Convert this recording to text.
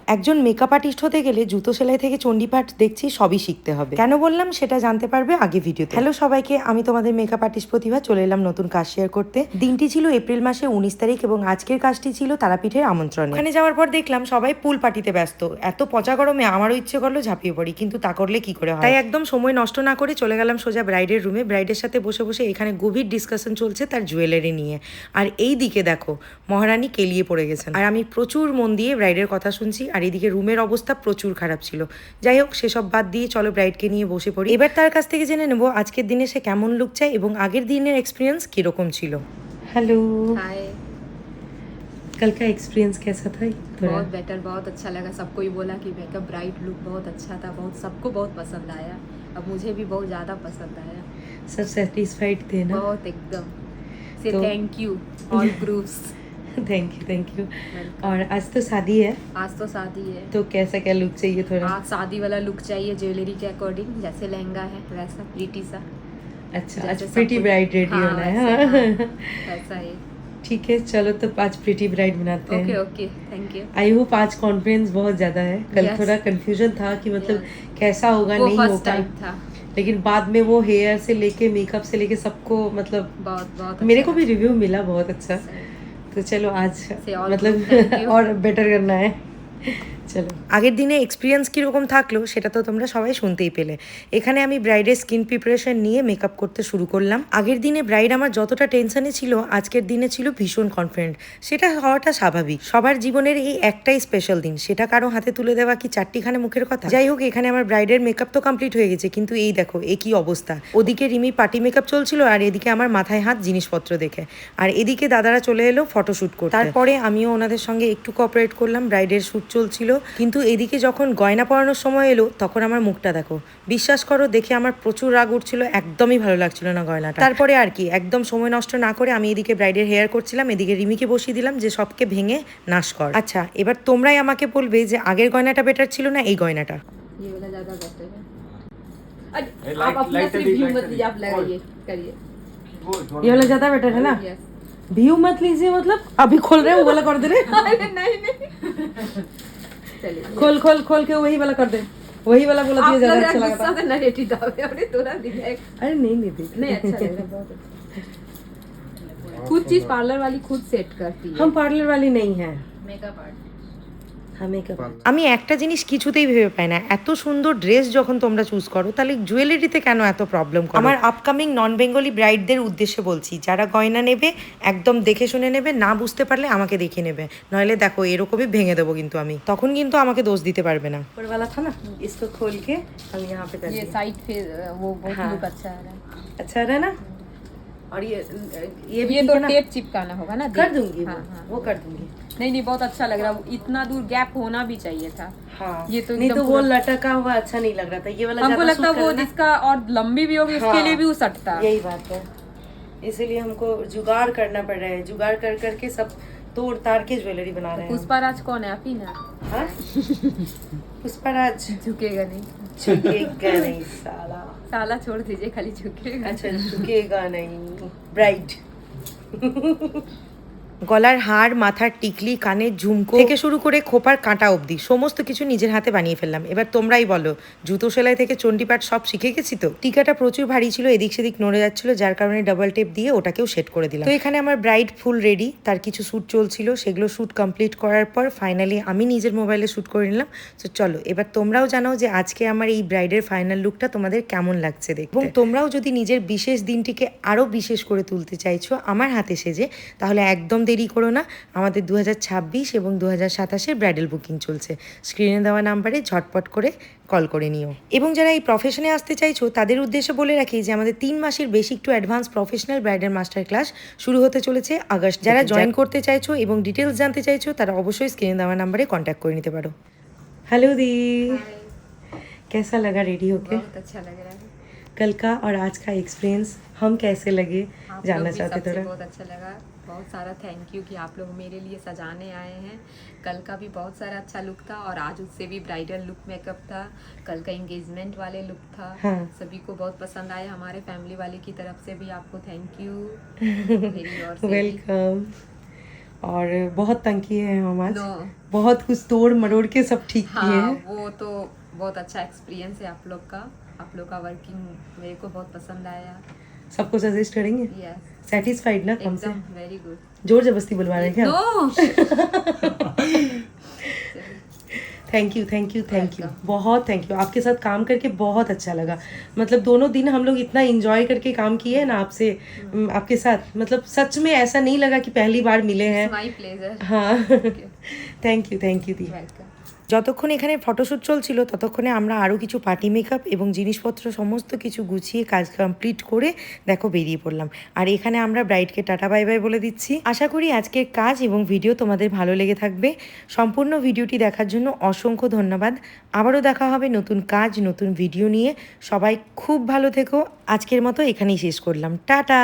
একজন makeup artist হতে গেলে জুতো সেলাই থেকে চণ্ডীপাঠ দেখছি সবই শিখতে হবে। কেন বললাম সেটা জানতে পারবে আগে ভিডিওতে। হ্যালো সবাইকে, আমি তোমাদের মেকআপ আর্টিস্ট প্রতিভা চলে এলাম নতুন কাজ শেয়ার করতে। দিনটি ছিল এপ্রিল মাসে 19 তারিখ এবং আজকের কাজটি ছিল তারাপীঠের আমন্ত্রণে। ওখানে যাওয়ার পর দেখলাম সবাই পুল পার্টিতে ব্যস্ত। এত পচা গরমে আমারও ইচ্ছে করলো ঝাঁপিয়ে পড়ি, কিন্তু তা করলে কি করে হয়। তাই একদম সময় নষ্ট না করে চলে গেলাম সোজা ব্রাইডের রুমে। ব্রাইডের সাথে বসে বসে এখানে গভীর ডিসকাশন চলছে তার জুয়েলারি নিয়ে। আর এই দিকে দেখো মহারানী কেলিয়ে পড়ে গেছেন, আর আমি প্রচুর মন দিয়ে ব্রাইডের কথা শুনছি। আর এদিকে রুমের অবস্থা প্রচুর খারাপ ছিল। যাই হোক, সেসব বাদ দিয়ে চলো ব্রাইডকে নিয়ে বসে পড়ি। এবার তার কাছ থেকে জেনে নেবো আজকের দিনে সে কেমন লুক চায় এবং আগের দিনের এক্সপিরিয়েন্স কিরকম ছিল। Hello hi. कल का एक्सपीरियंस कैसा था? बहुत बेटर, बहुत अच्छा लगा। सबको ही बोला कि मेकअप ब्राइड लुक बहुत अच्छा था, बहुत सबको बहुत पसंद आया। अब मुझे भी बहुत ज़्यादा पसंद आया। सब सेटिस्फाइड थे ना? बहुत एकदम से तो- thank you all groups. Thank you. और आज तो शादी है, आज तो शादी है तो कैसा क्या लुक चाहिए थोड़ा? आज शादी वाला लुक चाहिए, ज्वेलरी के अकॉर्डिंग। जैसे लहंगा है वैसा प्रीटी सा। अच्छा, आज जैसे सब प्रीटी कुछ- ब्राइड रेडी हाँ, होना है। वैसे, हाँ। हाँ, वैसा है। ठीक है, चलो तो आज प्रीटी ब्राइड बनाते ओके हैं। Okay, thank you. I hope आज कॉन्फिडेंस बहुत ज्यादा है। कल Yes. थोड़ा कंफ्यूजन था कि मतलब Yes. कैसा होगा वो नहीं फर्स्ट होगा, टाइम था। लेकिन बाद में वो हेयर से लेके मेकअप से लेके सबको मतलब बहुत बहुत मेरे अच्छा को भी लगा। रिव्यू मिला बहुत अच्छा। तो चलो आज all मतलब thank you. और बेटर करना है। চলো, আগের দিনে এক্সপিরিয়েন্স কীরকম থাকলো সেটা তো তোমরা সবাই শুনতেই পেলে। এখানে আমি ব্রাইডের স্কিন প্রিপারেশন নিয়ে মেকআপ করতে শুরু করলাম। আগের দিনে ব্রাইড আমার যতটা টেনশনে ছিল, আজকের দিনে ছিল ভীষণ কনফিডেন্ট। সেটা হওয়াটা স্বাভাবিক, সবার জীবনের এই একটাই স্পেশাল দিন, সেটা কারো হাতে তুলে দেওয়া কি চারটিখানে মুখের কথা। যাই হোক, এখানে আমার ব্রাইডের মেকআপ তো কমপ্লিট হয়ে গেছে, কিন্তু এই দেখো এ কি অবস্থা। ওদিকে রিমি পার্টি মেকআপ চলছিল, আর এদিকে আমার মাথায় হাত জিনিসপত্র দেখে। আর এদিকে দাদারা চলে এলো ফটোশ্যুট করতে। তারপরে আমিও ওনাদের সঙ্গে একটু কোঅপারেট করলাম। ব্রাইডের শ্যুট চলছিল, কিন্তু এদিকে যখন গয়না পরানোর সময় এলো তখন আমার মুখটা দেখো। বিশ্বাস করো, দেখে আমার প্রচুর রাগ উঠছিল, একদমই ভালো লাগছিল না গয়নাটা। তারপরে আর কি, একদম সময় নষ্ট না করে আমি এদিকে ব্রাইডের হেয়ার করছিলাম, এদিকে রিমিকে বসিয়ে দিলাম যে সবকে ভেঙে নাশ কর। আচ্ছা, এবার তোমরাই আমাকে বলবে যে আগের গয়নাটা বেটার ছিল না এই গয়নাটা। ये वाला ज्यादा बेटर है। लाइट- आप अपना लाइट सिर्फ दी, व्यू लाइट मत दी। लीजिए, आप लगाइए करिए। ये वाला ज्यादा बेटर है ना? यस। व्यू मत लीजिए, मतलब अभी खोल रहे हैं वो वाला कर दे रहे। अरे नहीं नहीं, चलिए। खोल खोल खोल के वही वाला कर दे, वही वाला बोला आप दिया लग ज्यादा रहा अच्छा है लगा गुस्सा था। से नरेटिव डाले और थोड़ा रिलैक्स। अरे नहीं नहीं देख, नहीं अच्छा लग रहा है, बहुत अच्छा। खुद चीज पार्लर वाली खुद सेट करती है। हम पार्लर वाली नहीं है। Makeup art. আমি একটা জিনিস কিছুতেই ভেবে পাই না, এত সুন্দর ড্রেস যখন তোমরা চুজ করো তাহলে জুয়েলারিতে কেন এত প্রবলেম করো? আমার আপকামিং নন বেঙ্গলি ব্রাইডদের উদ্দেশ্যে বলছি, যারা গয়না নেবে একদম দেখে শুনে নেবে, না বুঝতে পারলে আমাকে দেখে নেবে, নইলে দেখো এরকমই ভেঙে দেবো কিন্তু আমি, তখন কিন্তু আমাকে দোষ দিতে পারবে না। ऊपर वाला था ना, इसको खोल के हम यहाँ पे कर ये दिए। साइड पे वो बहुत हाँ। लुक अच्छा आ रहा है। अच्छा रहा ना? और ये भी ये ठीक तो है ना? टेप चिपकाना होगा ना। कर दूंगी हाँ वो, हाँ। वो कर दूंगी। नहीं नहीं, बहुत अच्छा लग रहा है। इतना दूर गैप होना भी चाहिए था। हाँ, ये तो नहीं एकदम तो वो पूरा- लटका हुआ अच्छा नहीं लग रहा था। ये वाला हमको ज्यादा लगता सूट वो करे ना। जिसका और लंबी भी होगी उसके हाँ। लिए भी वो सटता। यही बात है, इसीलिए हमको जुगाड़ करना पड़ रहा है। जुगाड़ कर करके सब तोड़ ताड़ के ज्वेलरी बना रहे हैं। पुष्पाराज कौन है? आप ही ना। हाँ? पुष्पराज झुकेगा नहीं। झुकेगा नहीं साला। साला छोड़ दीजिए, खाली झुकेगा। अच्छा, झुकेगा नहीं ब्राइड। গলার হার, মাথার টিকলি, কানের ঝুমকো থেকে শুরু করে খোপার কাঁটা অবধি সমস্ত কিছু নিজের হাতে বানিয়ে ফেললাম। এবার তোমরাই বলো, জুতো সেলাই থেকে চণ্ডীপাঠ সব শিখে গেছি তো। টিকাটা প্রচুর ভারী ছিল, এদিক সেদিক নড়ে যাচ্ছিল, যার কারণে ডাবল টেপ দিয়ে ওটাকেও সেট করে দিলাম। তো এখানে আমার ব্রাইড ফুল রেডি, তার কিছু শ্যুট চলছিল, সেগুলো শ্যুট কমপ্লিট করার পর ফাইনালি আমি নিজের মোবাইলে শ্যুট করে নিলাম। তো চলো এবার তোমরাও জানাও যে আজকে আমার এই ব্রাইডের ফাইনাল লুকটা তোমাদের কেমন লাগছে দেখতে। এবং তোমরাও যদি নিজের বিশেষ দিনটিকে আরও বিশেষ করে তুলতে চাইছো আমার হাতে সেজে, তাহলে একদম দেরি করো না। আমাদের 2026 এবং 2027-এর ব্রাইডাল বুকিং চলছে। স্ক্রিনে দেওয়া নাম্বারে ঝটপট করে কল করে নিও। এবং যারা এই প্রফেশনে আসতে চাইছো তাদের উদ্দেশ্যে বলে রাখি যে আমাদের 3 মাসের basic to advance professional bridal master class শুরু হতে চলেছে আগস্ট। যারা জয়েন করতে চাইছো এবং ডিটেলস জানতে চাইছো তারা অবশ্যই স্ক্রিনে দেওয়া নাম্বারে কন্ট্যাক্ট করে নিতে পারো। हेलो दी, कैसा लगा रेडी होके? बहुत अच्छा लग रहा है। कल का और आज का एक्सपीरियंस हम कैसे लगे आप जानना लोग भी चाहते सबसे थोड़ा। बहुत अच्छा लगा। बहुत सारा थैंक यू कि आप लोग मेरे लिए सजाने आए हैं। कल का भी बहुत सारा अच्छा लुक था और आज उससे भी ब्राइडल लुक मेकअप था। कल का एंगेजमेंट वाले लुक था। हाँ। सभी को बहुत पसंद आया। हमारे फैमिली वाले की तरफ से भी आपको थैंक यू। मेरी ओर से भी। वेलकम। और बहुत तंग किए हैं हम आज, No. बहुत कुछ तोड़ मरोड़ के सब ठीक किए हाँ हैं। वो तो बहुत अच्छा एक्सपीरियंस है आप लोग का वर्किंग मेरे को बहुत पसंद आया। सबको सजेस्ट करेंगे? यस सेटिस्फाइड ना हमसे? एकदम वेरी गुड। जोर जबरदस्ती बुलवा रहे हैं क्या? No thank you thank you thank you, Welcome. बहुत थैंक यू। आपके साथ काम करके बहुत अच्छा लगा। मतलब दोनों दिन हम लोग इतना इंजॉय करके काम किए हैं ना आपसे, आपके साथ, मतलब सच में ऐसा नहीं लगा कि पहली बार मिले हैं। My pleasure. हाँ থ্যাংক ইউ দি। ওয়েলকাম। যতক্ষণ এখানে ফটোশ্যুট চলছিল ততক্ষণে আমরা আরও কিছু পার্টি মেকআপ এবং জিনিসপত্র সমস্ত কিছু গুছিয়ে কাজ কমপ্লিট করে দেখো বেরিয়ে পড়লাম। আর এখানে আমরা ব্রাইডকে টাটা বাই বাই বলে দিচ্ছি। আশা করি আজকের কাজ এবং ভিডিও তোমাদের ভালো লেগে থাকবে। সম্পূর্ণ ভিডিওটি দেখার জন্য অসংখ্য ধন্যবাদ। আবারও দেখা হবে নতুন কাজ নতুন ভিডিও নিয়ে। সবাই খুব ভালো থেকো। আজকের মতো এখানেই শেষ করলাম, টাটা।